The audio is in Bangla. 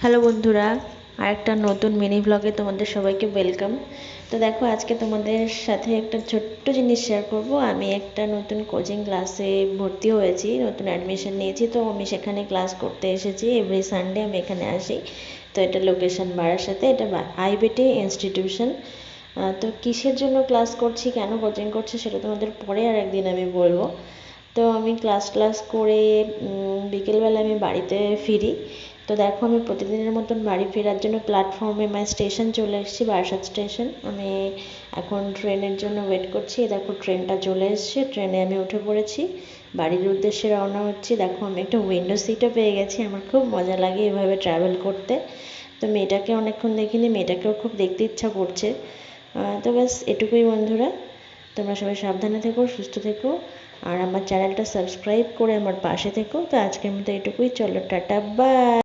হ্যালো বন্ধুরা, আরেকটা নতুন মিনি ব্লগে তোমাদের সবাইকে ওয়েলকাম। তো দেখো, আজকে তোমাদের সাথে একটা ছোট্ট জিনিস শেয়ার করব। আমি একটা নতুন কোচিং ক্লাসে ভর্তি হয়েছি, নতুন অ্যাডমিশন নিয়েছি। তো আমি সেখানে ক্লাস করতে এসেছি। এভরি সানডে আমি এখানে আসি। তো এটা লোকেশন বারাসাতে, এটা আইবিটি ইনস্টিটিউশন। তো কিসের জন্য ক্লাস করছি, কেন কোচিং করছি, সেটা তোমাদের পরে আর একদিন আমি বলবো। তো আমি ক্লাস করে বিকেলবেলা আমি বাড়িতে ফিরি। তো দেখো, আমি প্রতিদিনের মতন বাড়ি ফেরার জন্য প্ল্যাটফর্মে স্টেশন চলে এসেছি, বারাসাত স্টেশন। আমি এখন ট্রেনের জন্য ওয়েট করছি। দেখো, ট্রেনটা চলে এসছে, ট্রেনে আমি উঠে পড়েছি, বাড়ির উদ্দেশ্যে রওনা হচ্ছি। দেখো, আমি একটা উইন্ডো সিটও পেয়ে গেছি। আমার খুব মজা লাগে এভাবে ট্রাভেল করতে। তো মেয়েটাকে অনেকক্ষণ দেখিনি, মেয়েটাকেও খুব দেখতে ইচ্ছা করছে। তো ব্যাস এটুকুই বন্ধুরা। তোমরা সবাই সাবধানে থেকো, সুস্থ থেকো, আর আমার চ্যানেলটা সাবস্ক্রাইব করে আমার পাশে থেকো। তো আজকের মতো এটুকুই, চলো টাটা, বাই।